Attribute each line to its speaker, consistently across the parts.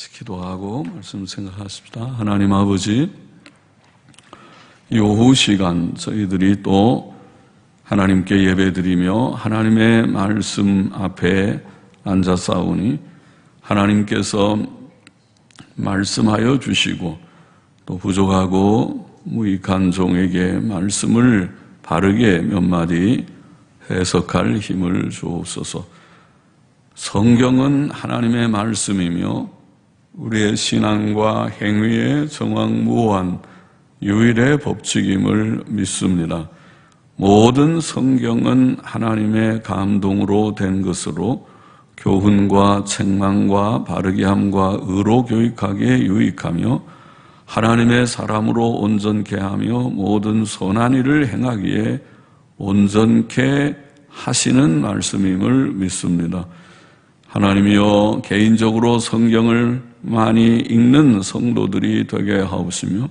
Speaker 1: 기도하고 말씀 생각하십시다. 하나님 아버지, 이 오후 시간 저희들이 또 하나님께 예배드리며 하나님의 말씀 앞에 앉아 싸우니 하나님께서 말씀하여 주시고 또 부족하고 무익한 종에게 말씀을 바르게 몇 마디 해석할 힘을 주옵소서. 성경은 하나님의 말씀이며 우리의 신앙과 행위의 정확무한 유일의 법칙임을 믿습니다. 모든 성경은 하나님의 감동으로 된 것으로 교훈과 책망과 바르게 함과 의로 교육하기에 유익하며 하나님의 사람으로 온전케 하며 모든 선한 일을 행하기에 온전케 하시는 말씀임을 믿습니다. 하나님이여, 개인적으로 성경을 많이 읽는 성도들이 되게 하옵시며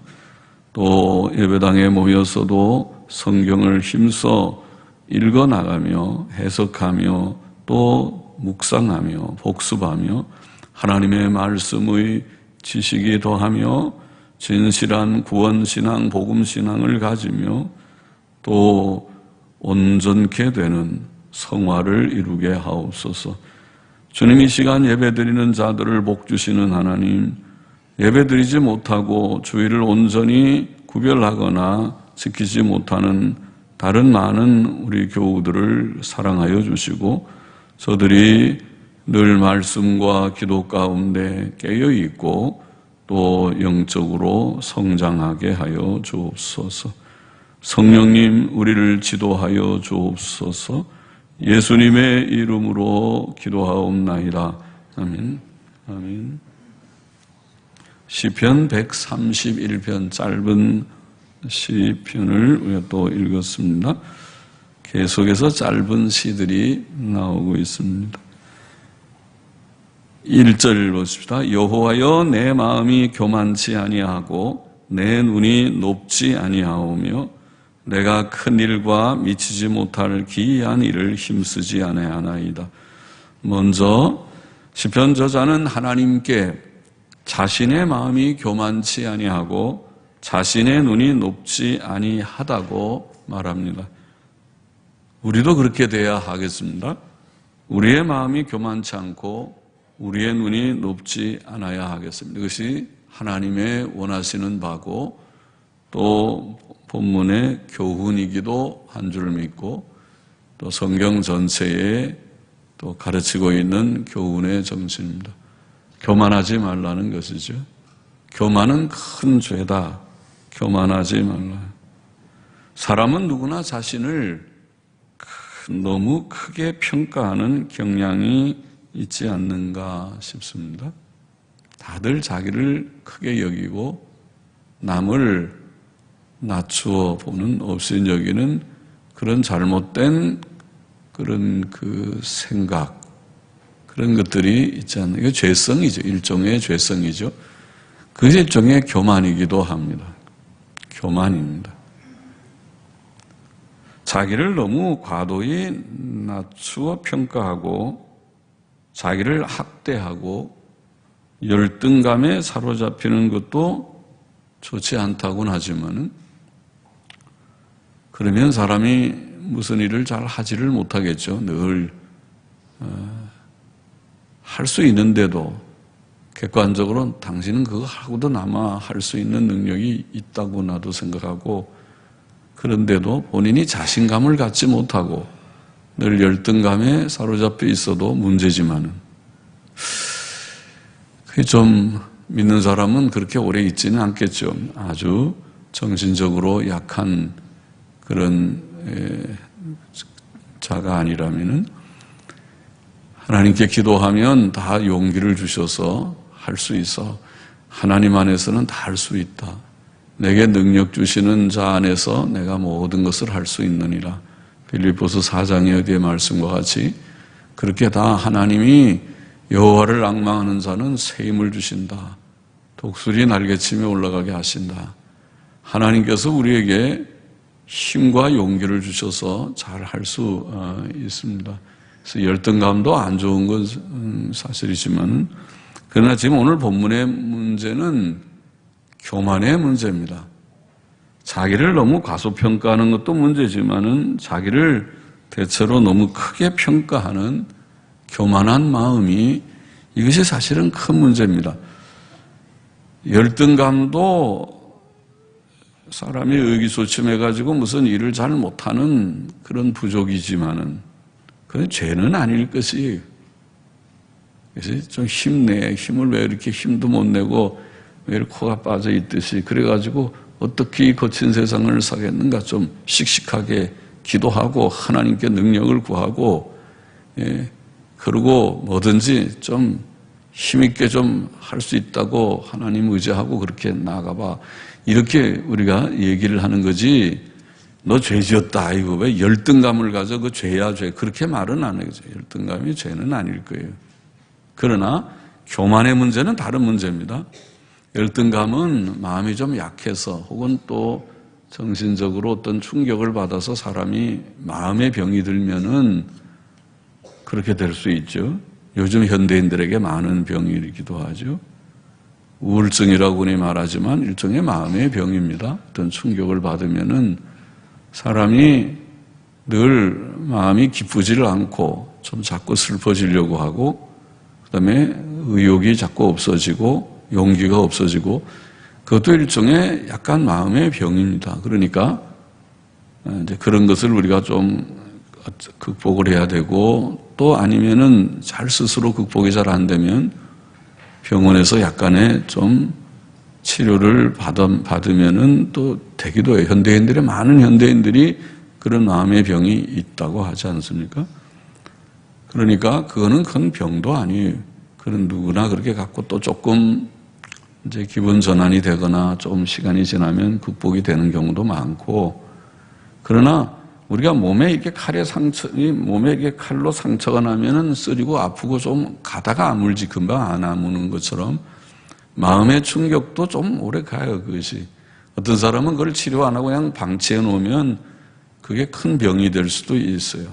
Speaker 1: 또 예배당에 모여서도 성경을 힘써 읽어나가며 해석하며 또 묵상하며 복습하며 하나님의 말씀의 지식이 더하며 진실한 구원신앙, 복음신앙을 가지며 또 온전케 되는 성화를 이루게 하옵소서. 주님, 이 시간 예배드리는 자들을 복주시는 하나님, 예배드리지 못하고 주의를 온전히 구별하거나 지키지 못하는 다른 많은 우리 교우들을 사랑하여 주시고 저들이 늘 말씀과 기도 가운데 깨어있고 또 영적으로 성장하게 하여 주옵소서. 성령님, 우리를 지도하여 주옵소서. 예수님의 이름으로 기도하옵나이다. 아멘. 아멘. 시편 131편 짧은 시편을 우리가 또 읽었습니다. 계속해서 짧은 시들이 나오고 있습니다. 1절 보십시다. 여호와여, 내 마음이 교만치 아니하고 내 눈이 높지 아니하오며 내가 큰 일과 미치지 못할 기이한 일을 힘쓰지 아니하나이다. 먼저 시편 저자는 하나님께 자신의 마음이 교만치 아니하고 자신의 눈이 높지 아니하다고 말합니다. 우리도 그렇게 돼야 하겠습니다. 우리의 마음이 교만치 않고 우리의 눈이 높지 않아야 하겠습니다. 이것이 하나님의 원하시는 바고 또 본문의 교훈이기도 한 줄 믿고 또 성경 전체에 또 가르치고 있는 교훈의 정신입니다. 교만하지 말라는 것이죠. 교만은 큰 죄다. 교만하지 말라. 사람은 누구나 자신을 너무 크게 평가하는 경향이 있지 않는가 싶습니다. 다들 자기를 크게 여기고 남을 낮추어 보는, 없인 여기는 그런 잘못된 그런 그 생각, 그런 것들이 있지 않나. 이거 죄성이죠. 일종의 죄성이죠. 그 일종의 교만이기도 합니다. 교만입니다. 자기를 너무 과도히 낮추어 평가하고 자기를 학대하고 열등감에 사로잡히는 것도 좋지 않다고는 하지만은 그러면 사람이 무슨 일을 잘 하지를 못하겠죠. 늘 할 수 있는데도 객관적으로 당신은 그거 하고도 남아 할 수 있는 능력이 있다고 나도 생각하고 그런데도 본인이 자신감을 갖지 못하고 늘 열등감에 사로잡혀 있어도 문제지만은 그게 좀 믿는 사람은 그렇게 오래 있지는 않겠죠. 아주 정신적으로 약한 그런 자가 아니라면은 하나님께 기도하면 다 용기를 주셔서 할 수 있어. 하나님 안에서는 다 할 수 있다. 내게 능력 주시는 자 안에서 내가 모든 것을 할 수 있느니라. 빌립보서 4장의 어디의 말씀과 같이 그렇게 다 하나님이 여호와를 앙망하는 자는 새 힘을 주신다. 독수리 날개치며 올라가게 하신다. 하나님께서 우리에게 힘과 용기를 주셔서 잘 할 수 있습니다. 그래서 열등감도 안 좋은 건 사실이지만 그러나 지금 오늘 본문의 문제는 교만의 문제입니다. 자기를 너무 과소평가하는 것도 문제지만은 자기를 대체로 너무 크게 평가하는 교만한 마음이 이것이 사실은 큰 문제입니다. 열등감도 사람이 의기소침해가지고 무슨 일을 잘 못하는 그런 부족이지만은 그건 죄는 아닐 것이에요. 그래서 좀 힘내. 힘을 왜 이렇게 힘도 못 내고 왜 이렇게 코가 빠져 있듯이 그래가지고 어떻게 이 거친 세상을 사겠는가 좀 씩씩하게 기도하고 하나님께 능력을 구하고 그러고 뭐든지 좀 힘있게 좀 할 수 있다고 하나님 의지하고 그렇게 나가봐. 이렇게 우리가 얘기를 하는 거지. 너 죄 지었다. 이거 왜 열등감을 가져? 그 죄야 죄. 그렇게 말은 안 해요. 열등감이 죄는 아닐 거예요. 그러나 교만의 문제는 다른 문제입니다. 열등감은 마음이 좀 약해서 혹은 또 정신적으로 어떤 충격을 받아서 사람이 마음의 병이 들면은 그렇게 될 수 있죠. 요즘 현대인들에게 많은 병이기도 하죠. 우울증이라고 흔히 말하지만 일종의 마음의 병입니다. 어떤 충격을 받으면은 사람이 늘 마음이 기쁘지를 않고 좀 자꾸 슬퍼지려고 하고 그다음에 의욕이 자꾸 없어지고 용기가 없어지고 그것도 일종의 약간 마음의 병입니다. 그러니까 이제 그런 것을 우리가 좀 극복을 해야 되고 또 아니면은 잘 스스로 극복이 잘 안 되면 병원에서 약간의 좀 치료를 받으면은 또 되기도 해요. 현대인들의 많은 현대인들이 그런 마음의 병이 있다고 하지 않습니까? 그러니까 그거는 큰 병도 아니에요. 그런 누구나 그렇게 갖고 또 조금 이제 기분 전환이 되거나 조금 시간이 지나면 극복이 되는 경우도 많고 그러나 우리가 몸에 이렇게 몸에 이렇게 칼로 상처가 나면은 쓰리고 아프고 좀 가다가 아물지 금방 안 아무는 것처럼 마음의 충격도 좀 오래 가요, 그것이. 어떤 사람은 그걸 치료 안 하고 그냥 방치해 놓으면 그게 큰 병이 될 수도 있어요.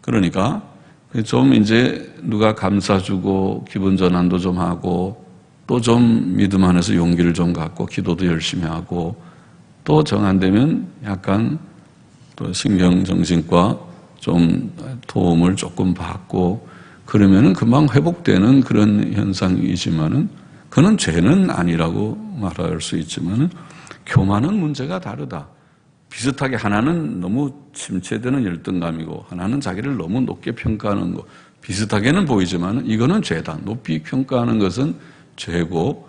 Speaker 1: 그러니까 좀 이제 누가 감싸주고 기분 전환도 좀 하고 또 좀 믿음 안에서 용기를 좀 갖고 기도도 열심히 하고 또 정 안 되면 약간 또 신경정신과 좀 도움을 조금 받고 그러면은 금방 회복되는 그런 현상이지만은 그는 죄는 아니라고 말할 수 있지만은 교만은 문제가 다르다. 비슷하게 하나는 너무 침체되는 열등감이고 하나는 자기를 너무 높게 평가하는 거 비슷하게는 보이지만은 이거는 죄다. 높이 평가하는 것은 죄고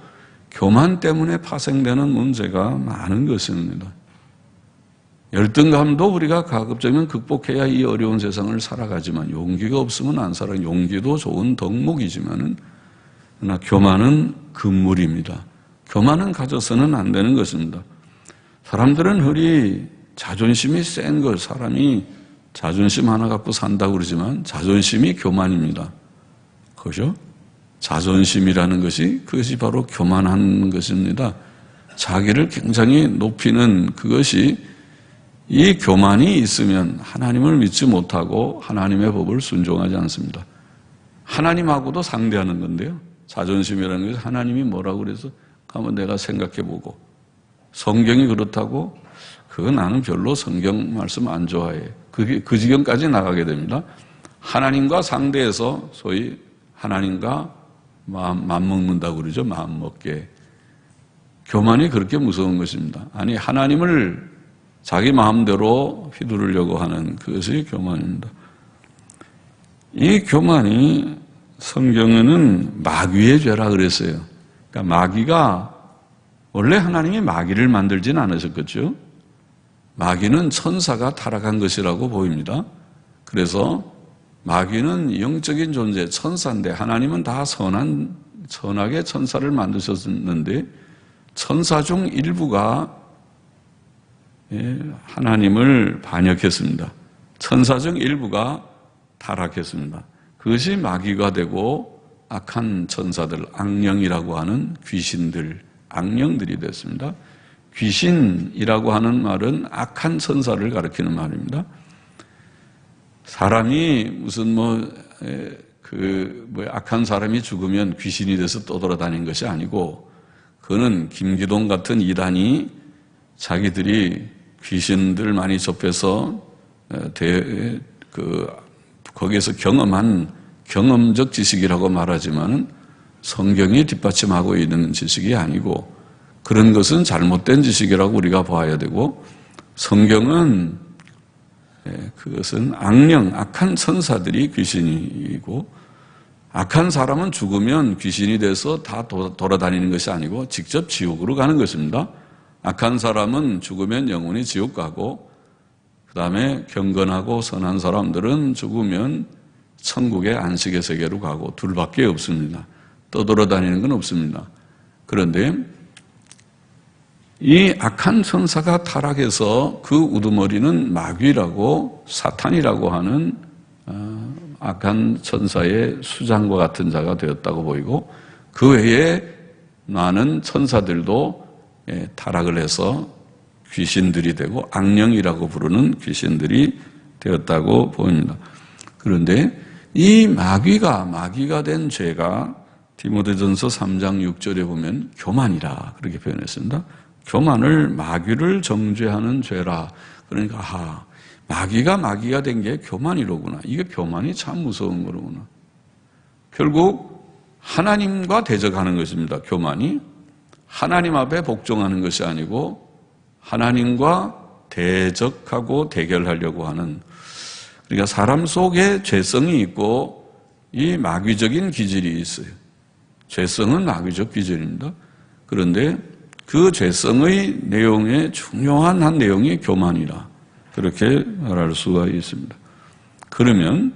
Speaker 1: 교만 때문에 파생되는 문제가 많은 것입니다. 열등감도 우리가 가급적이면 극복해야 이 어려운 세상을 살아가지만 용기가 없으면 안 살아. 용기도 좋은 덕목이지만은 그러나 교만은 금물입니다. 교만은 가져서는 안 되는 것입니다. 사람들은 흔히 자존심이 센 것, 사람이 자존심 하나 갖고 산다고 그러지만 자존심이 교만입니다. 그죠? 자존심이라는 것이 그것이 바로 교만한 것입니다. 자기를 굉장히 높이는 그것이 이 교만이 있으면 하나님을 믿지 못하고 하나님의 법을 순종하지 않습니다. 하나님하고도 상대하는 건데요. 자존심이라는 것이 하나님이 뭐라고 그래서 한번 내가 생각해보고 성경이 그렇다고 그거 나는 별로 성경 말씀 안 좋아해. 그 지경까지 나가게 됩니다. 하나님과 상대해서 소위 하나님과 마음 먹는다고 그러죠. 마음 먹게. 교만이 그렇게 무서운 것입니다. 아니 하나님을 자기 마음대로 휘두르려고 하는 그것이 교만입니다. 이 교만이 성경에는 마귀의 죄라 그랬어요. 그러니까 마귀가 원래 하나님이 마귀를 만들진 않으셨겠죠. 마귀는 천사가 타락한 것이라고 보입니다. 그래서 마귀는 영적인 존재, 천사인데 하나님은 다 선하게 천사를 만드셨는데 천사 중 일부가 하나님을 반역했습니다. 천사 중 일부가 타락했습니다. 그것이 마귀가 되고 악한 천사들, 악령이라고 하는 귀신들, 악령들이 됐습니다. 귀신이라고 하는 말은 악한 천사를 가리키는 말입니다. 사람이 무슨 악한 사람이 죽으면 귀신이 돼서 떠돌아다니는 것이 아니고, 그거는 김기동 같은 이단이 자기들이 귀신들 많이 접해서 거기에서 경험한 경험적 지식이라고 말하지만 성경이 뒷받침하고 있는 지식이 아니고, 그런 것은 잘못된 지식이라고 우리가 봐야 되고, 성경은 그것은 악한 천사들이 귀신이고, 악한 사람은 죽으면 귀신이 돼서 다 돌아다니는 것이 아니고 직접 지옥으로 가는 것입니다. 악한 사람은 죽으면 영원히 지옥 가고, 그 다음에 경건하고 선한 사람들은 죽으면 천국의 안식의 세계로 가고, 둘밖에 없습니다. 떠돌아다니는 건 없습니다. 그런데 이 악한 천사가 타락해서 그 우두머리는 마귀라고, 사탄이라고 하는 악한 천사의 수장과 같은 자가 되었다고 보이고, 그 외에 많은 천사들도 타락을 해서 귀신들이 되고 악령이라고 부르는 귀신들이 되었다고 보입니다. 그런데 이 마귀가 된 죄가 디모데전서 3장 6절에 보면 교만이라 그렇게 표현했습니다. 교만을 마귀를 정죄하는 죄라. 그러니까 마귀가 된 게 교만이로구나. 이게 교만이 참 무서운 거로구나. 결국 하나님과 대적하는 것입니다. 교만이 하나님 앞에 복종하는 것이 아니고 하나님과 대적하고 대결하려고 하는, 그러니까 사람 속에 죄성이 있고 이 마귀적인 기질이 있어요. 죄성은 마귀적 기질입니다. 그런데 그 죄성의 내용의 중요한 한 내용이 교만이라, 그렇게 말할 수가 있습니다. 그러면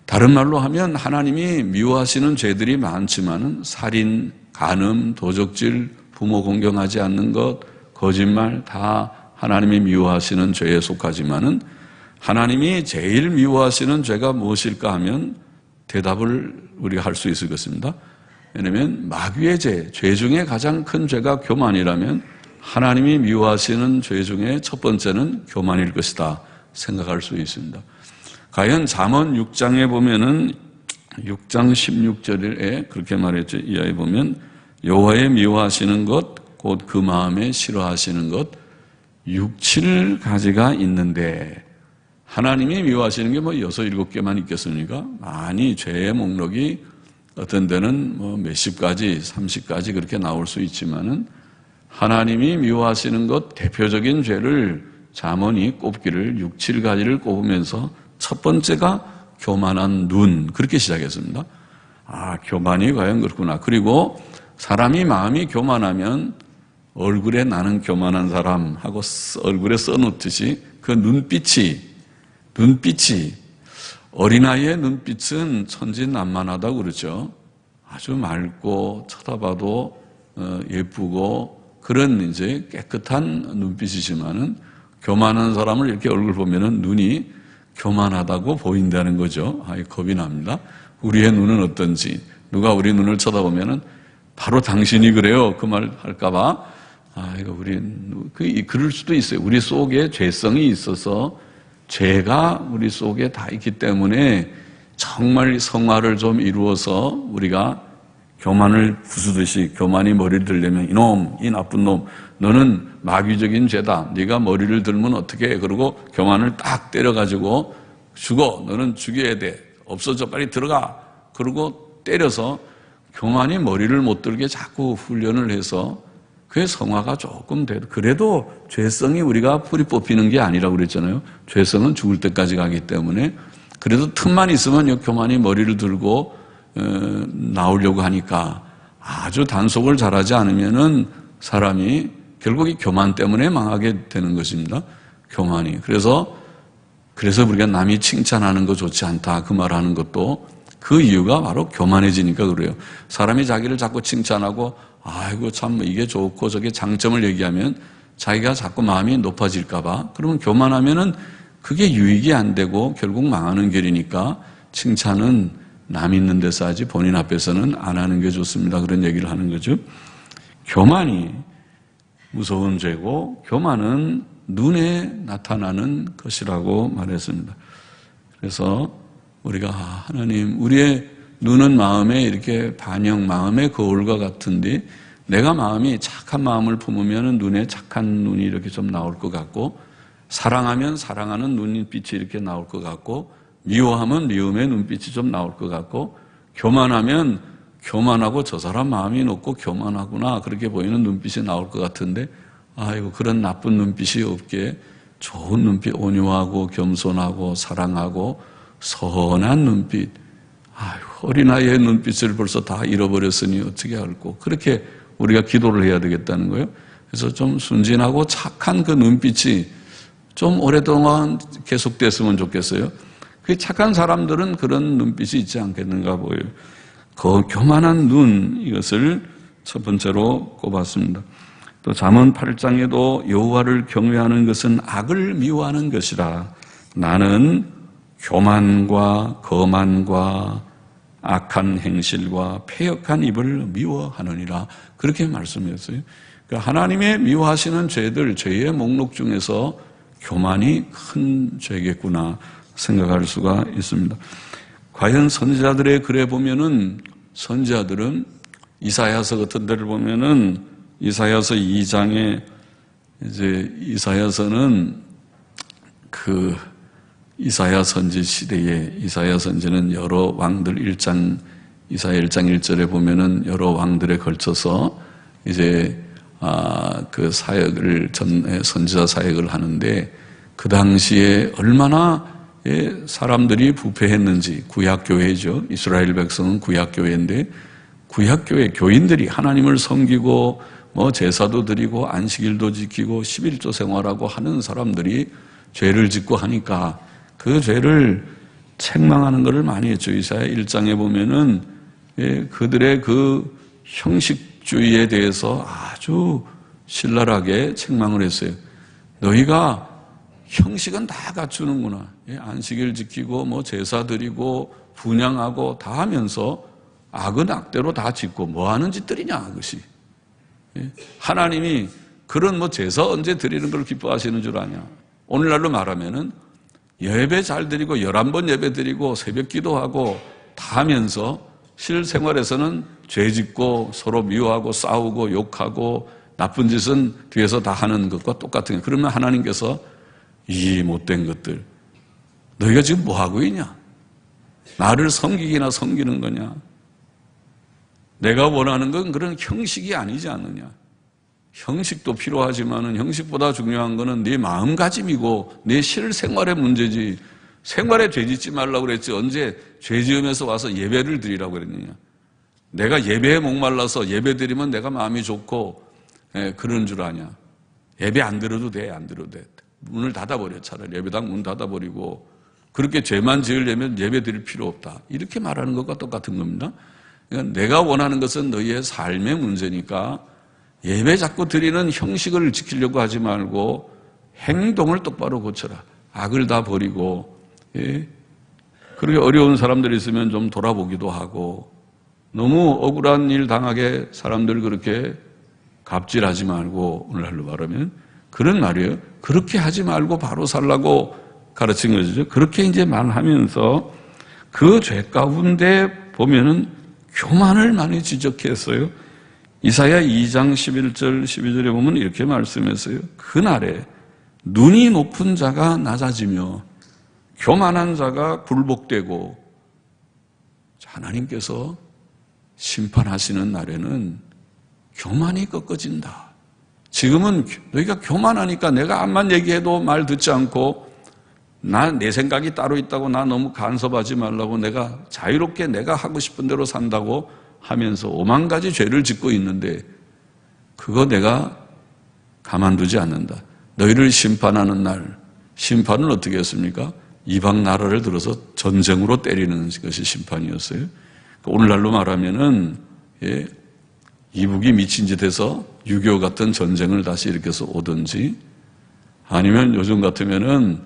Speaker 1: 다른 말로 하면 하나님이 미워하시는 죄들이 많지만은 살인, 간음, 도적질, 부모 공경하지 않는 것, 거짓말 다 하나님이 미워하시는 죄에 속하지만은 하나님이 제일 미워하시는 죄가 무엇일까 하면 대답을 우리가 할 수 있을 것입니다. 왜냐하면 마귀의 죄 중에 가장 큰 죄가 교만이라면 하나님이 미워하시는 죄 중에 첫 번째는 교만일 것이다 생각할 수 있습니다. 과연 잠언 6장에 보면은 6장 16절에 그렇게 말했죠. 이하에 보면 여호와의 미워하시는 것 곧 그 마음에 싫어하시는 것 6, 7가지가 있는데, 하나님이 미워하시는 게 6, 7개만 있겠습니까? 많이 죄의 목록이 어떤 데는 몇십 가지, 30가지 그렇게 나올 수 있지만은 하나님이 미워하시는 것 대표적인 죄를 잠언이 꼽기를 6, 7가지를 꼽으면서 첫 번째가 교만한 눈, 그렇게 시작했습니다. 교만이 과연 그렇구나. 그리고 사람이 마음이 교만하면 얼굴에 나는 교만한 사람 하고 얼굴에 써놓듯이 그 눈빛이 어린아이의 눈빛은 천진난만하다고 그러죠. 아주 맑고 쳐다봐도 예쁘고 그런 이제 깨끗한 눈빛이지만은 교만한 사람을 이렇게 얼굴 보면은 눈이 교만하다고 보인다는 거죠. 겁이 납니다. 우리의 눈은 어떤지, 누가 우리 눈을 쳐다보면은 바로 당신이 그래요 그 말 할까봐 그럴 수도 있어요. 우리 속에 죄성이 있어서 죄가 우리 속에 다 있기 때문에 정말 성화를 좀 이루어서 우리가 교만을 부수듯이, 교만이 머리를 들려면 이놈, 이 나쁜 놈, 너는 마귀적인 죄다. 네가 머리를 들면 어떻게 해? 그러고 교만을 딱 때려가지고 죽어. 너는 죽여야 돼. 없어져. 빨리 들어가. 그러고 때려서 교만이 머리를 못 들게 자꾸 훈련을 해서 그의 성화가 조금 돼도, 그래도 죄성이 우리가 풀이 뽑히는 게 아니라고 그랬잖아요. 죄성은 죽을 때까지 가기 때문에 그래도 틈만 있으면 교만이 머리를 들고 나오려고 하니까 아주 단속을 잘하지 않으면은 사람이 결국 이 교만 때문에 망하게 되는 것입니다. 교만이. 그래서 우리가 남이 칭찬하는 거 좋지 않다 그 말하는 것도 그 이유가 바로 교만해지니까 그래요. 사람이 자기를 자꾸 칭찬하고 아이고 참 이게 좋고 저게 장점을 얘기하면 자기가 자꾸 마음이 높아질까 봐, 그러면 교만하면은 그게 유익이 안 되고 결국 망하는 길이니까 칭찬은 남 있는 데서 하지 본인 앞에서는 안 하는 게 좋습니다. 그런 얘기를 하는 거죠. 교만이 무서운 죄고 교만은 눈에 나타나는 것이라고 말했습니다. 그래서 우리가 하나님, 우리의 눈은 마음의 이렇게 반영, 마음의 거울과 같은데 내가 마음이 착한 마음을 품으면 눈에 착한 눈이 이렇게 좀 나올 것 같고 사랑하면 사랑하는 눈빛이 이렇게 나올 것 같고 미워하면 미움의 눈빛이 좀 나올 것 같고 교만하면 교만하고 저 사람 마음이 높고 교만하구나 그렇게 보이는 눈빛이 나올 것 같은데 아이고 그런 나쁜 눈빛이 없게 좋은 눈빛, 온유하고 겸손하고 사랑하고 선한 눈빛. 아이고 어린아이의 눈빛을 벌써 다 잃어버렸으니 어떻게 할꼬. 그렇게 우리가 기도를 해야 되겠다는 거예요. 그래서 좀 순진하고 착한 그 눈빛이 좀 오랫동안 계속됐으면 좋겠어요. 그 착한 사람들은 그런 눈빛이 있지 않겠는가 보여요. 그 교만한 눈, 이것을 첫 번째로 꼽았습니다. 또 잠언 8장에도 여호와를 경외하는 것은 악을 미워하는 것이라. 나는 교만과 거만과 악한 행실과 패역한 입을 미워하느니라. 그렇게 말씀했어요. 그러니까 하나님의 미워하시는 죄들, 죄의 목록 중에서 교만이 큰 죄겠구나 생각할 수가 있습니다. 과연 선지자들의 글에 보면은 선지자들은 이사야서 같은 데를 보면은 이사야서 2장에 이제 이사야서는 그 이사야 선지 시대에 이사야 선지는 여러 왕들 1장 이사야 1장 1절에 보면은 여러 왕들에 걸쳐서 이제 그 사역을 선지자 사역을 하는데 그 당시에 얼마나 사람들이 부패했는지 구약교회죠. 이스라엘 백성은 구약교회인데 구약교회 교인들이 하나님을 섬기고 뭐 제사도 드리고 안식일도 지키고 11조 생활하고 하는 사람들이 죄를 짓고 하니까 그 죄를 책망하는 것을 많이 했죠. 이사야 1장에 보면은 그들의 그 형식주의에 대해서 아주 신랄하게 책망을 했어요. 너희가 형식은 다 갖추는구나. 안식일 지키고 뭐 제사 드리고 분향하고 다 하면서 악은 악대로 다 짓고 뭐 하는 짓들이냐 그것이. 하나님이 그런 뭐 제사 언제 드리는 걸 기뻐하시는 줄 아냐. 오늘날로 말하면은 예배 잘 드리고 11번 예배 드리고 새벽 기도하고 다 하면서 실생활에서는 죄 짓고 서로 미워하고 싸우고 욕하고 나쁜 짓은 뒤에서 다 하는 것과 똑같은 거예요. 그러면 하나님께서 이 못된 것들 너희가 지금 뭐 하고 있냐? 나를 섬기기나 섬기는 거냐? 내가 원하는 건 그런 형식이 아니지 않느냐? 형식도 필요하지만은 형식보다 중요한 거는 네 마음가짐이고 네 실생활의 문제지. 생활에 죄 짓지 말라고 그랬지 언제 죄 지으면서 와서 예배를 드리라고 그랬느냐? 내가 예배에 목말라서 예배 드리면 내가 마음이 좋고 그런 줄 아냐? 예배 안 드려도 돼, 안 드려도 돼. 문을 닫아버려. 차라리 예배당 문 닫아버리고 그렇게 죄만 지으려면 예배 드릴 필요 없다. 이렇게 말하는 것과 똑같은 겁니다. 그러니까 내가 원하는 것은 너희의 삶의 문제니까 예배 자꾸 드리는 형식을 지키려고 하지 말고 행동을 똑바로 고쳐라. 악을 다 버리고 그렇게 어려운 사람들이 있으면 좀 돌아보기도 하고 너무 억울한 일 당하게 사람들 그렇게 갑질하지 말고 오늘날로 말하면 그런 말이에요. 그렇게 하지 말고 바로 살라고 가르친 것이죠. 그렇게 이제 말하면서 그 죄 가운데 보면은 교만을 많이 지적했어요. 이사야 2장 11절 12절에 보면 이렇게 말씀했어요. 그날에 눈이 높은 자가 낮아지며 교만한 자가 굴복되고 하나님께서 심판하시는 날에는 교만이 꺾어진다. 지금은 너희가 교만하니까 내가 암만 얘기해도 말 듣지 않고 내 생각이 따로 있다고 나 너무 간섭하지 말라고 내가 자유롭게 내가 하고 싶은 대로 산다고 하면서 오만 가지 죄를 짓고 있는데 그거 내가 가만두지 않는다. 너희를 심판하는 날 심판은 어떻게 했습니까? 이방 나라를 들어서 전쟁으로 때리는 것이 심판이었어요. 오늘날로 말하면은 이북이 미친 짓 해서 6.25 같은 전쟁을 다시 일으켜서 오든지 아니면 요즘 같으면은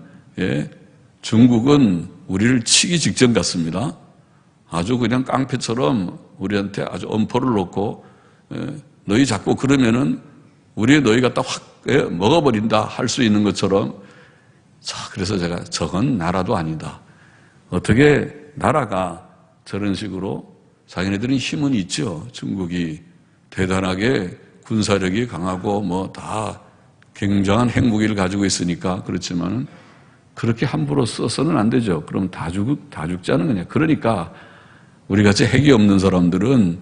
Speaker 1: 중국은 우리를 치기 직전 같습니다. 아주 그냥 깡패처럼 우리한테 아주 엄포를 놓고 너희 자꾸 그러면은 너희 갖다 확 먹어버린다 할 수 있는 것처럼 자 그래서 제가 저건 나라도 아니다. 어떻게 나라가 저런 식으로 자기네들은 힘은 있죠. 중국이 대단하게 군사력이 강하고 뭐 다 굉장한 핵무기를 가지고 있으니까. 그렇지만 그렇게 함부로 써서는 안 되죠. 그럼 다 죽자는 거냐. 그러니까 우리같이 핵이 없는 사람들은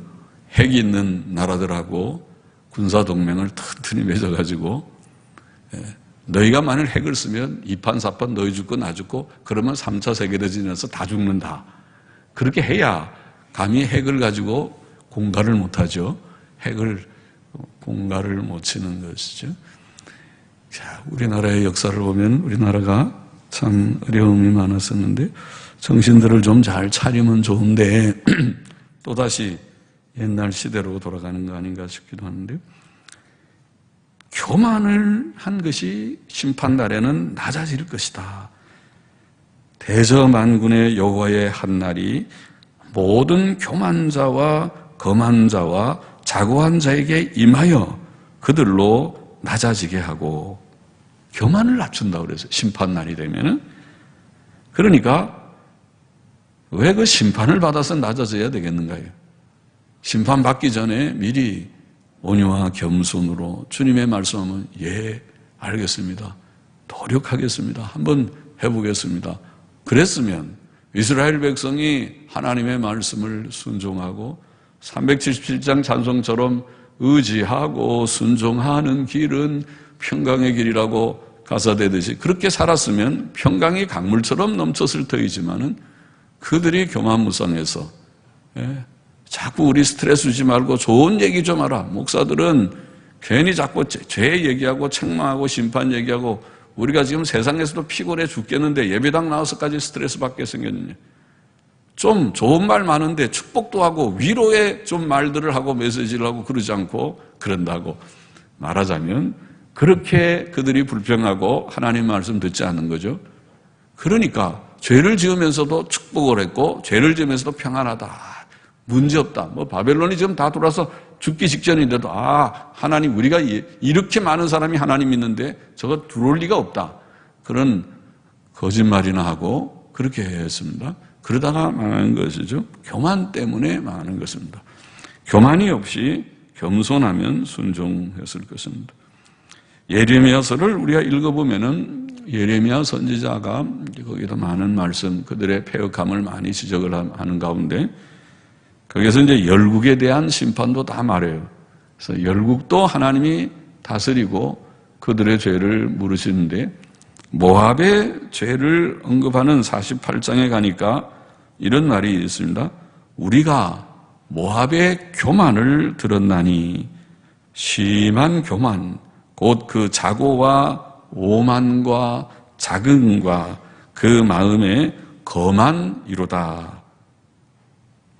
Speaker 1: 핵이 있는 나라들하고 군사동맹을 튼튼히 맺어가지고 너희가 만일 핵을 쓰면 2판 4판 너희 죽고 나 죽고 그러면 3차 세계대전에서 다 죽는다. 그렇게 해야 감히 핵을 가지고 공갈을 못하죠. 공갈을 못 치는 것이죠. 자, 우리나라의 역사를 보면 우리나라가 참 어려움이 많았었는데 정신들을 좀 잘 차리면 좋은데 또다시 옛날 시대로 돌아가는 거 아닌가 싶기도 하는데요. 교만을 한 것이 심판날에는 낮아질 것이다. 대저만군의 여호와의 한날이 모든 교만자와 거만한 자와 자고한 자에게 임하여 그들로 낮아지게 하고 교만을 낮춘다고 그래서 심판날이 되면은. 그러니까 왜 그 심판을 받아서 낮아져야 되겠는가요? 심판받기 전에 미리 온유와 겸손으로 주님의 말씀하면 예, 알겠습니다. 노력하겠습니다. 한번 해보겠습니다. 그랬으면 이스라엘 백성이 하나님의 말씀을 순종하고 377장 찬송처럼 의지하고 순종하는 길은 평강의 길이라고 가사되듯이 그렇게 살았으면 평강이 강물처럼 넘쳤을 터이지만은 그들이 교만무쌍해서 자꾸 우리 스트레스 주지 말고 좋은 얘기 좀 하라. 목사들은 괜히 자꾸 죄 얘기하고 책망하고 심판 얘기하고 우리가 지금 세상에서도 피곤해 죽겠는데 예배당 나와서까지 스트레스 받게 생겼느냐. 좀 좋은 말 많은데 축복도 하고 위로의 좀 말들을 하고 메시지를 하고 그러지 않고 그런다고 말하자면 그렇게 그들이 불평하고 하나님 말씀 듣지 않는 거죠. 그러니까 죄를 지으면서도 축복을 했고 죄를 지으면서도 평안하다. 문제없다. 뭐 바벨론이 지금 다 돌아서 죽기 직전인데도 하나님 우리가 이렇게 많은 사람이 하나님 믿는데 저거 들어올 리가 없다. 그런 거짓말이나 하고 그렇게 했습니다. 그러다가 망한 것이죠. 교만 때문에 망하는 것입니다. 교만이 없이 겸손하면 순종했을 것입니다. 예레미야서를 우리가 읽어보면은 예레미야 선지자가 거기다 많은 말씀, 그들의 패역함을 많이 지적을 하는 가운데 거기서 이제 열국에 대한 심판도 다 말해요. 그래서 열국도 하나님이 다스리고 그들의 죄를 물으시는데 모압의 죄를 언급하는 48장에 가니까 이런 말이 있습니다. 우리가 모압의 교만을 들었나니 심한 교만 곧 그 자고와 오만과 자긍과 그 마음에 거만이로다.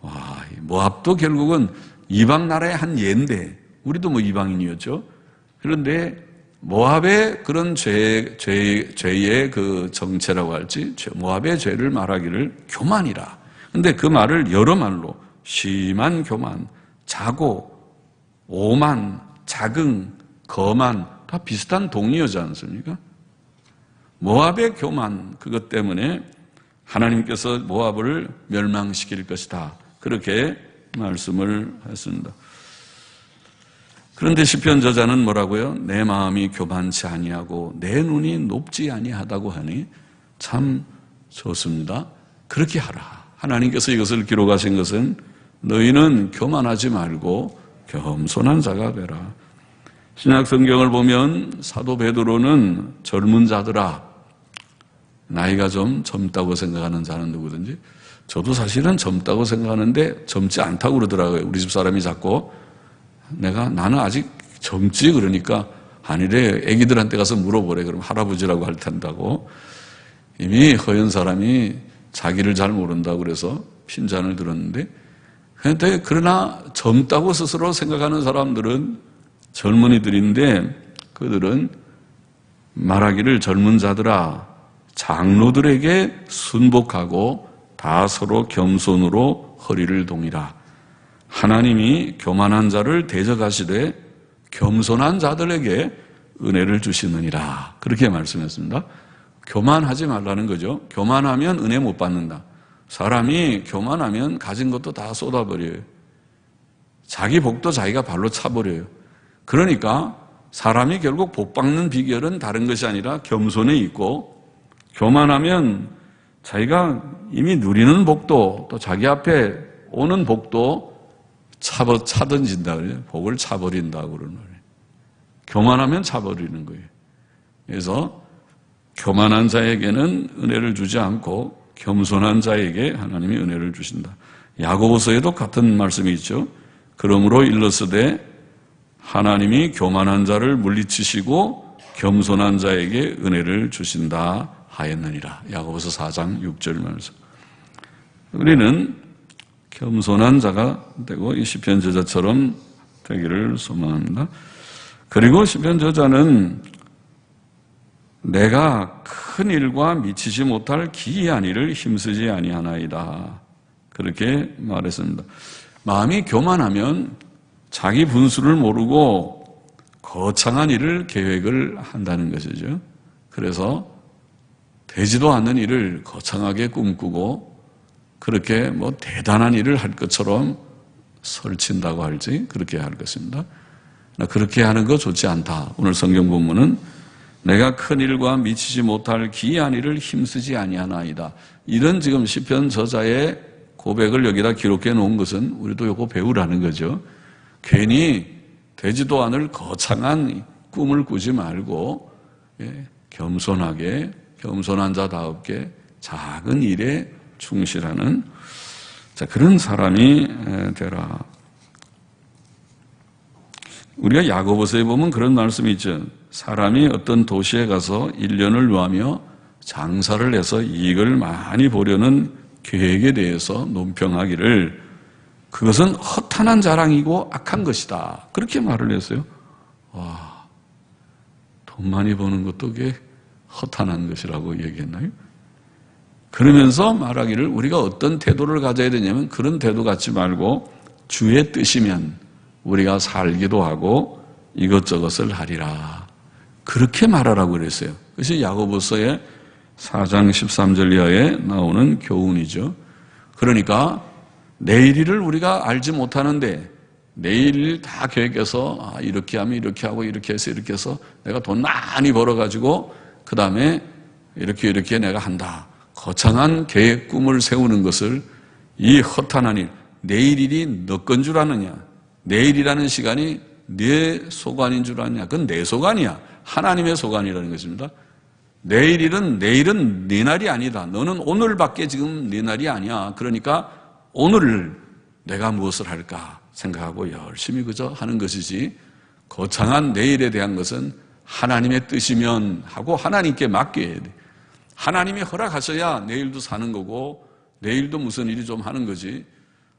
Speaker 1: 와, 모압도 결국은 이방 나라의 한 예인데 우리도 뭐 이방인이었죠. 그런데 모압의 그런 죄의 그 정체라고 할지 모압의 죄를 말하기를 교만이라. 근데 그 말을 여러 말로 심한 교만, 자고, 오만, 자긍, 거만 다 비슷한 동의어지 않습니까? 모압의 교만 그것 때문에 하나님께서 모압을 멸망시킬 것이다. 그렇게 말씀을 했습니다. 그런데 시편 저자는 뭐라고요? 내 마음이 교만치 아니하고 내 눈이 높지 아니하다고 하니 참 좋습니다. 그렇게 하라. 하나님께서 이것을 기록하신 것은 너희는 교만하지 말고 겸손한 자가 되라. 신약 성경을 보면 사도 베드로는 젊은 자들아, 나이가 좀 젊다고 생각하는 자는 누구든지, 저도 사실은 젊다고 생각하는데 젊지 않다고 그러더라고요. 우리 집 사람이 자꾸 나는 아직 젊지 그러니까 아니래. 애기들한테 가서 물어보래. 그럼 할아버지라고 할 텐다고. 이미 허연 사람이 자기를 잘 모른다고 그래서 핀잔을 들었는데, 그러나 젊다고 스스로 생각하는 사람들은 젊은이들인데 그들은 말하기를 젊은 자들아 장로들에게 순복하고 다 서로 겸손으로 허리를 동이라. 하나님이 교만한 자를 대적하시되 겸손한 자들에게 은혜를 주시느니라. 그렇게 말씀했습니다. 교만하지 말라는 거죠. 교만하면 은혜 못 받는다. 사람이 교만하면 가진 것도 다 쏟아버려요. 자기 복도 자기가 발로 차버려요. 그러니까 사람이 결국 복 받는 비결은 다른 것이 아니라 겸손에 있고, 교만하면 자기가 이미 누리는 복도 또 자기 앞에 오는 복도 차던진다 그래요. 복을 차버린다고 그러는 거예요. 교만하면 차버리는 거예요. 그래서 교만한 자에게는 은혜를 주지 않고 겸손한 자에게 하나님이 은혜를 주신다. 야고보서에도 같은 말씀이 있죠. 그러므로 일러스되 하나님이 교만한 자를 물리치시고 겸손한 자에게 은혜를 주신다 하였느니라. 야고보서 4장 6절 말씀. 우리는 겸손한 자가 되고 이 시편 저자처럼 되기를 소망합니다. 그리고 시편 저자는 내가 큰 일과 미치지 못할 기이한 일을 힘쓰지 아니하나이다. 그렇게 말했습니다. 마음이 교만하면 자기 분수를 모르고 거창한 일을 계획을 한다는 것이죠. 그래서 되지도 않는 일을 거창하게 꿈꾸고 그렇게 뭐 대단한 일을 할 것처럼 설친다고 할지 그렇게 할 것입니다. 그렇게 하는 거 좋지 않다. 오늘 성경 본문은 내가 큰 일과 미치지 못할 기이한 일을 힘쓰지 아니하나이다. 이런 지금 시편 저자의 고백을 여기다 기록해 놓은 것은 우리도 요거 배우라는 거죠. 괜히 되지도 않을 거창한 꿈을 꾸지 말고 겸손하게 겸손한 자다웠게 작은 일에 충실하는 그런 사람이 되라. 우리가 야고보서에 보면 그런 말씀이 있죠. 사람이 어떤 도시에 가서 1년을 누하며 장사를 해서 이익을 많이 보려는 계획에 대해서 논평하기를 그것은 허탄한 자랑이고 악한 것이다. 그렇게 말을 했어요. 와, 돈 많이 버는 것도 그게 허탄한 것이라고 얘기했나요? 그러면서 말하기를 우리가 어떤 태도를 가져야 되냐면 그런 태도 갖지 말고 주의 뜻이면 우리가 살기도 하고 이것저것을 하리라. 그렇게 말하라고 그랬어요. 그것이 야고보서의 4장 13절 이하에 나오는 교훈이죠. 그러니까 내일 일을 우리가 알지 못하는데 내일 일 다 계획해서 이렇게 하면 이렇게 하고 이렇게 해서 이렇게 해서 내가 돈 많이 벌어가지고 그 다음에 이렇게 내가 한다. 거창한 계획 꿈을 세우는 것을 이 허탄한 일, 내일 일이 너 건 줄 아느냐? 내일이라는 시간이 네 소관인 줄 아느냐? 그건 내 소관이야. 하나님의 소관이라는 것입니다. 내일은 네 날이 아니다. 너는 오늘밖에 지금 네 날이 아니야. 그러니까 오늘 내가 무엇을 할까 생각하고 열심히 그저 하는 것이지 거창한 내일에 대한 것은 하나님의 뜻이면 하고 하나님께 맡겨야 돼. 하나님이 허락하셔야 내일도 사는 거고 내일도 무슨 일이 좀 하는 거지.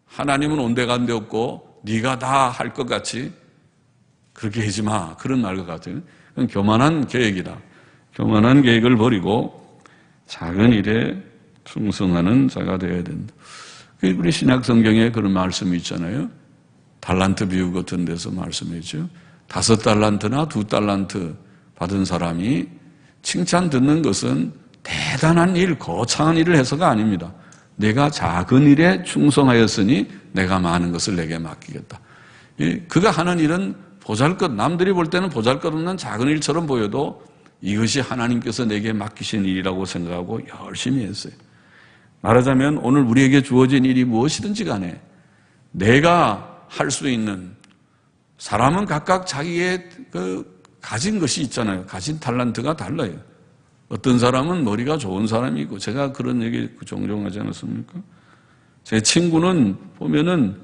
Speaker 1: 하나님은 온데간데 없고 네가 다 할 것 같이 그렇게 하지 마. 그런 말과 같은 그건 교만한 계획이다. 교만한 계획을 버리고 작은 일에 충성하는 자가 되어야 된다. 우리 신약 성경에 그런 말씀이 있잖아요. 달란트 비유 같은 데서 말씀이죠. 5달란트나 2달란트 받은 사람이 칭찬 듣는 것은 대단한 일, 거창한 일을 해서가 아닙니다. 내가 작은 일에 충성하였으니 내가 많은 것을 내게 맡기겠다. 그가 하는 일은 보잘것, 남들이 볼 때는 보잘것없는 작은 일처럼 보여도 이것이 하나님께서 내게 맡기신 일이라고 생각하고 열심히 했어요. 말하자면 오늘 우리에게 주어진 일이 무엇이든지 간에 내가 할 수 있는, 사람은 각각 자기의 가진 것이 있잖아요. 가진 달란트가 달라요. 어떤 사람은 머리가 좋은 사람이 있고, 제가 그런 얘기 종종 하지 않았습니까? 제 친구는 보면은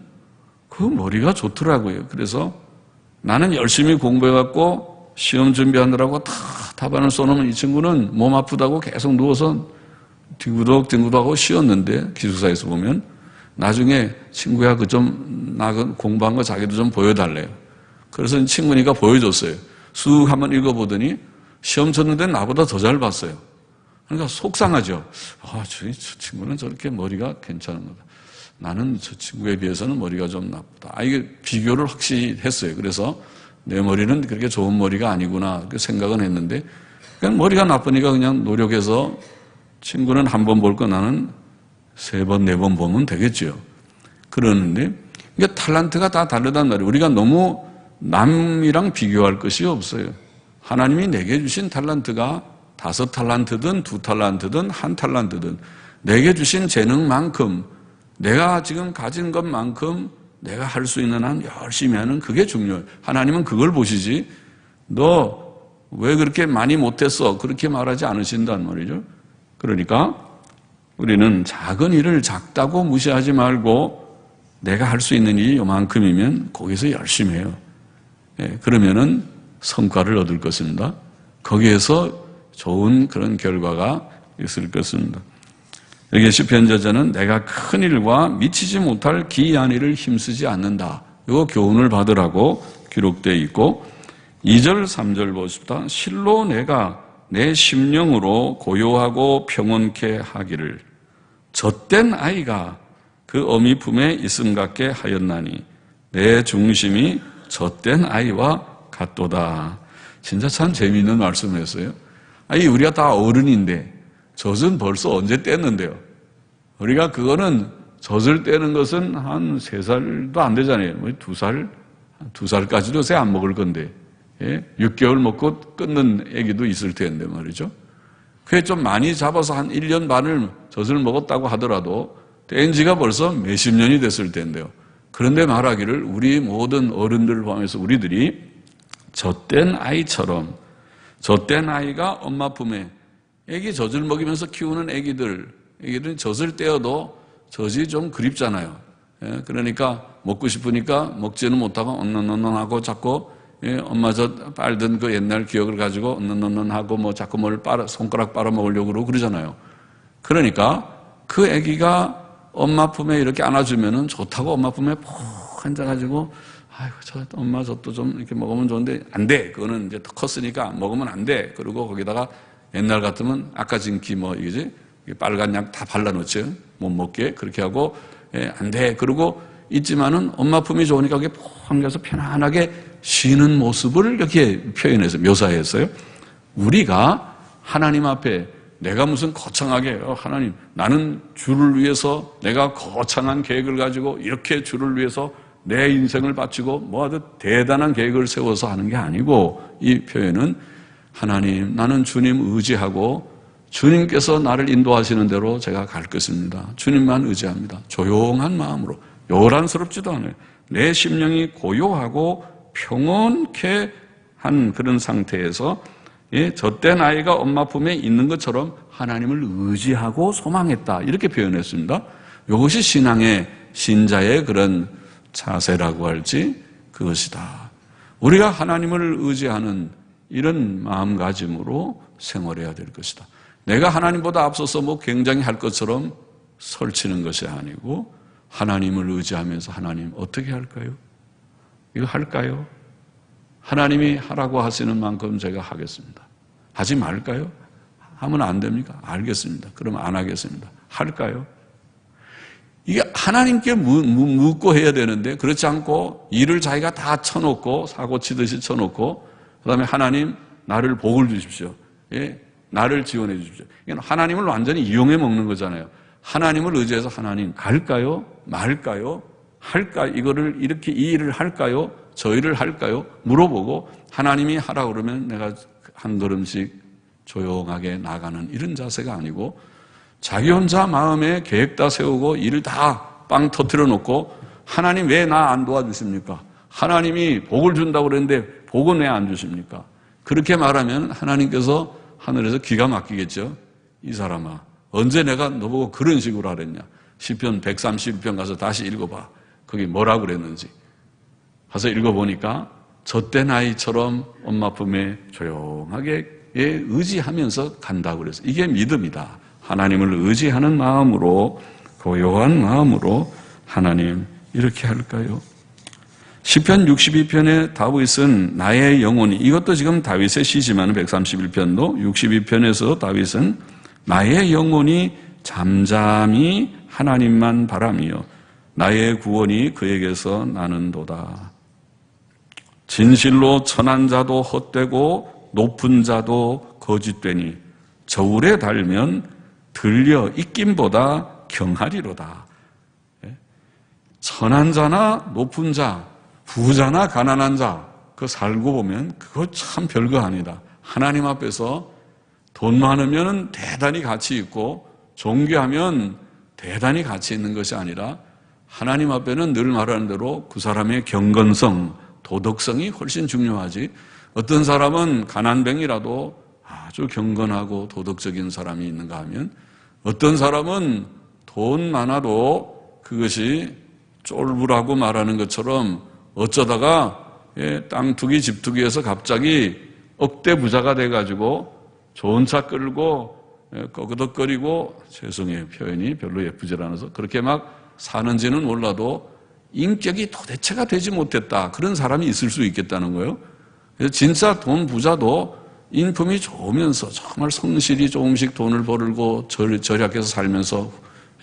Speaker 1: 그 머리가 좋더라고요. 그래서 나는 열심히 공부해갖고 시험 준비하느라고 다 답안을 써놓으면 이 친구는 몸 아프다고 계속 누워서 뒹구덕하고 쉬었는데, 기숙사에서 보면 나중에 친구야 그 좀 나 공부한 거 자기도 좀 보여달래요. 그래서 친구니까 보여줬어요. 쑥 한번 읽어보더니 시험 쳤는데 나보다 더 잘 봤어요. 그러니까 속상하죠. 저 친구는 저렇게 머리가 괜찮은 거다. 나는 저 친구에 비해서는 머리가 좀 나쁘다. 이게 비교를 확실히 했어요. 그래서 내 머리는 그렇게 좋은 머리가 아니구나 그렇게 생각은 했는데, 그냥 머리가 나쁘니까 그냥 노력해서 친구는 한 번 볼 거 나는 3번, 4번 보면 되겠죠. 그러는데 이게 탈란트가 다 다르단 말이에요. 우리가 너무 남이랑 비교할 것이 없어요. 하나님이 내게 주신 탈란트가 5탈란트든 2탈란트든 1탈란트든 내게 주신 재능만큼 내가 지금 가진 것만큼 내가 할 수 있는 한 열심히 하는 그게 중요해요. 하나님은 그걸 보시지 너 왜 그렇게 많이 못했어? 그렇게 말하지 않으신단 말이죠. 그러니까 우리는 작은 일을 작다고 무시하지 말고 내가 할 수 있는 일이 요만큼이면 거기서 열심히 해요. 그러면은 성과를 얻을 것입니다. 거기에서 좋은 그런 결과가 있을 것입니다. 여기 시편 저자는 내가 큰 일과 미치지 못할 기이한 일을 힘쓰지 않는다. 이거 교훈을 받으라고 기록되어 있고 2절, 3절 보십시다. 실로 내가 내 심령으로 고요하고 평온케 하기를 젖된 아이가 그 어미 품에 있음 같게 하였나니 내 중심이 젖된 아이와 같도다. 진짜 참 재미있는 말씀이었어요. 아니 우리가 다 어른인데 젖은 벌써 언제 뗐는데요. 우리가 그거는 젖을 떼는 것은 한 3살도 안 되잖아요. 2살? 2살까지도 요새 안 먹을 건데 6개월 먹고 끊는 애기도 있을 텐데 말이죠. 그게 좀 많이 잡아서 한 1년 반을 젖을 먹었다고 하더라도 뗀 지가 벌써 몇십 년이 됐을 텐데요. 그런데 말하기를 우리 모든 어른들을 포함해서 우리들이 젖된 아이처럼 젖된 아이가 엄마 품에 애기 젖을 먹이면서 키우는 애기들은 젖을 떼어도 젖이 좀 그립잖아요. 그러니까 먹고 싶으니까 먹지는 못하고 언넌언넌하고 자꾸 엄마 젖 빨던 그 옛날 기억을 가지고 언넌언넌하고 뭐 자꾸 뭘 손가락 빨아먹으려고 그러고 그러잖아요. 그러니까 그 애기가 엄마 품에 이렇게 안아주면은 좋다고 엄마 품에 푹 앉아가지고 아이고 저 엄마 젖도 좀 이렇게 먹으면 좋은데 안 돼. 그거는 이제 더 컸으니까 먹으면 안 돼. 그리고 거기다가 옛날 같으면 아까 진기 뭐 이거지 빨간 약 다 발라놓죠. 못 먹게 그렇게 하고 안 돼. 그러고 있지만은 엄마 품이 좋으니까 거기에 푹 앉아서 편안하게 쉬는 모습을 이렇게 표현해서 묘사했어요. 우리가 하나님 앞에 내가 무슨 거창하게 하나님 나는 주를 위해서 내가 거창한 계획을 가지고 이렇게 주를 위해서 내 인생을 바치고 뭐 아주 대단한 계획을 세워서 하는 게 아니고 이 표현은 하나님 나는 주님 의지하고 주님께서 나를 인도하시는 대로 제가 갈 것입니다. 주님만 의지합니다. 조용한 마음으로 요란스럽지도 않아요. 내 심령이 고요하고 평온케 한 그런 상태에서 젖된 아이가 엄마 품에 있는 것처럼 하나님을 의지하고 소망했다. 이렇게 표현했습니다. 이것이 신앙의 신자의 그런 자세라고 할지 그것이다. 우리가 하나님을 의지하는 이런 마음가짐으로 생활해야 될 것이다. 내가 하나님보다 앞서서 뭐 굉장히 할 것처럼 설치는 것이 아니고 하나님을 의지하면서 하나님 어떻게 할까요? 이거 할까요? 하나님이 하라고 하시는 만큼 제가 하겠습니다. 하지 말까요? 하면 안 됩니까? 알겠습니다. 그럼 안 하겠습니다. 할까요? 이게 하나님께 묻고 해야 되는데 그렇지 않고 일을 자기가 다 쳐놓고 사고 치듯이 쳐놓고 그다음에 하나님 나를 복을 주십시오. 나를 지원해 주십시오. 이건 하나님을 완전히 이용해 먹는 거잖아요. 하나님을 의지해서 하나님 갈까요? 말까요? 할까? 이거를 이렇게 이 일을 할까요? 저 일을 할까요? 물어보고 하나님이 하라 그러면 내가 한 걸음씩 조용하게 나가는 이런 자세가 아니고 자기 혼자 마음에 계획 다 세우고 일을 다 빵 터뜨려 놓고 하나님 왜 나 안 도와주십니까? 하나님이 복을 준다고 그랬는데 복은 왜 안 주십니까? 그렇게 말하면 하나님께서 하늘에서 기가 막히겠죠. 이 사람아 언제 내가 너보고 그런 식으로 하랬냐. 시편 131편 가서 다시 읽어봐. 거기 뭐라고 그랬는지. 가서 읽어보니까 젖된 아이처럼 엄마 품에 조용하게 의지하면서 간다고 그랬어요. 이게 믿음이다. 하나님을 의지하는 마음으로 고요한 마음으로 하나님 이렇게 할까요? 시편 62편의 다윗은 나의 영혼이 이것도 지금 다윗의 시지만 131편도 62편에서 다윗은 나의 영혼이 잠잠히 하나님만 바라며 나의 구원이 그에게서 나는도다. 진실로 천한 자도 헛되고 높은 자도 거짓되니 저울에 달면 들려 익김보다 경하리로다. 천한 자나 높은 자, 부자나 가난한 자, 그거 살고 보면 그거 참 별거 아니다. 하나님 앞에서 돈 많으면 대단히 가치 있고 존귀하면 대단히 가치 있는 것이 아니라 하나님 앞에는 늘 말하는 대로 그 사람의 경건성, 도덕성이 훨씬 중요하지. 어떤 사람은 가난뱅이라도 아주 경건하고 도덕적인 사람이 있는가 하면 어떤 사람은 돈 많아도 그것이 쫄부라고 말하는 것처럼 어쩌다가 땅 투기 집 투기해서 갑자기 억대 부자가 돼가지고 좋은 차 끌고 꺼그덕거리고, 죄송해요 표현이 별로 예쁘질 않아서 그렇게 막 사는지는 몰라도 인격이 도대체가 되지 못했다, 그런 사람이 있을 수 있겠다는 거예요. 그래서 진짜 돈 부자도 인품이 좋으면서 정말 성실히 조금씩 돈을 벌고 절약해서 살면서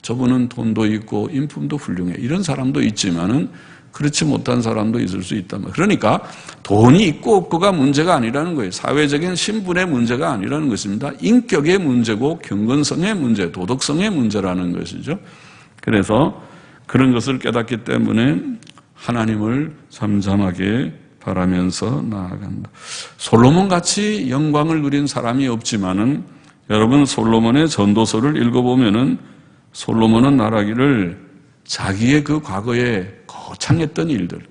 Speaker 1: 저분은 돈도 있고 인품도 훌륭해, 이런 사람도 있지만은 그렇지 못한 사람도 있을 수 있단 말이에요. 그러니까 돈이 있고 없고가 문제가 아니라는 거예요. 사회적인 신분의 문제가 아니라는 것입니다. 인격의 문제고 경건성의 문제, 도덕성의 문제라는 것이죠. 그래서 그런 것을 깨닫기 때문에 하나님을 잠잠하게 바라면서 나아간다. 솔로몬같이 영광을 누린 사람이 없지만은 여러분 솔로몬의 전도서를 읽어보면은 솔로몬은 말하기를 자기의 그 과거에 거창했던 일들,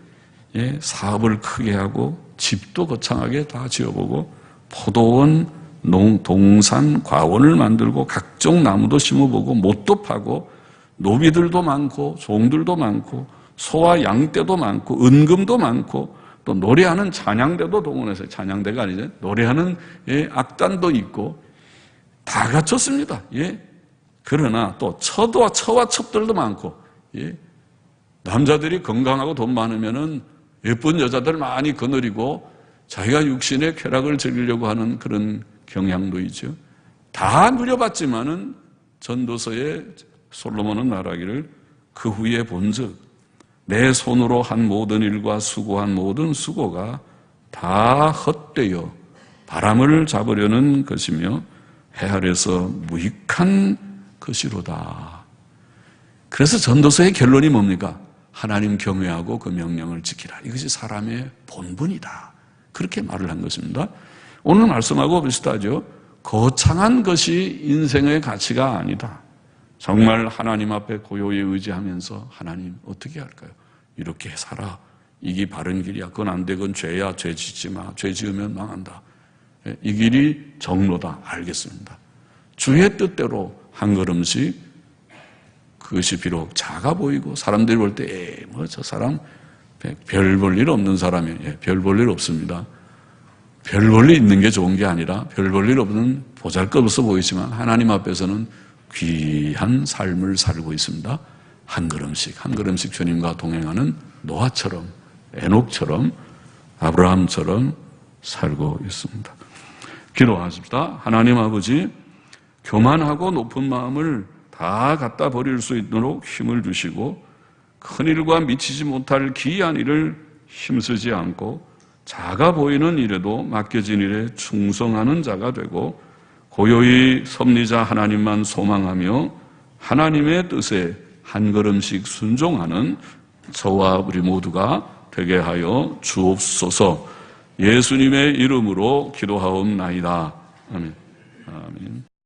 Speaker 1: 사업을 크게 하고 집도 거창하게 다 지어보고 포도원, 동산, 과원을 만들고 각종 나무도 심어보고 못도 파고 노비들도 많고 종들도 많고 소와 양떼도 많고 은금도 많고 또 노래하는 찬양대도 동원해서, 찬양대가 아니죠, 노래하는 악단도 있고 다 갖췄습니다. 그러나 또 처와 첩들도 많고, 남자들이 건강하고 돈 많으면은 예쁜 여자들 많이 거느리고 자기가 육신의 쾌락을 즐기려고 하는 그런 경향도 있죠. 다 누려봤지만은 전도서에 솔로몬은 말하기를 그 후에 본즉 내 손으로 한 모든 일과 수고한 모든 수고가 다 헛되어 바람을 잡으려는 것이며 해 아래서 무익한 것이로다. 그래서 전도서의 결론이 뭡니까? 하나님 경외하고 그 명령을 지키라. 이것이 사람의 본분이다. 그렇게 말을 한 것입니다. 오늘 말씀하고 비슷하죠. 거창한 것이 인생의 가치가 아니다. 정말 하나님 앞에 고요히 의지하면서 하나님 어떻게 할까요? 이렇게 살아. 이게 바른 길이야. 그건 안 돼. 그건 죄야. 죄 짓지 마. 죄 지으면 망한다. 이 길이 정로다. 알겠습니다. 주의 뜻대로 한 걸음씩, 그것이 비록 작아 보이고 사람들이 볼 때 저 사람 별 볼 일 없는 사람이에요. 별 볼 일 없습니다. 별 볼 일 있는 게 좋은 게 아니라 별 볼 일 없는 보잘것없어 보이지만 하나님 앞에서는 귀한 삶을 살고 있습니다. 한 걸음씩 한 걸음씩 주님과 동행하는 노아처럼, 에녹처럼, 아브라함처럼 살고 있습니다. 기도하십시다. 하나님 아버지, 교만하고 높은 마음을 다 갖다 버릴 수 있도록 힘을 주시고 큰일과 미치지 못할 기이한 일을 힘쓰지 않고 작아 보이는 일에도 맡겨진 일에 충성하는 자가 되고 고요히 섭리자 하나님만 소망하며 하나님의 뜻에 한 걸음씩 순종하는 저와 우리 모두가 되게 하여 주옵소서. 예수님의 이름으로 기도하옵나이다. 아멘. 아멘.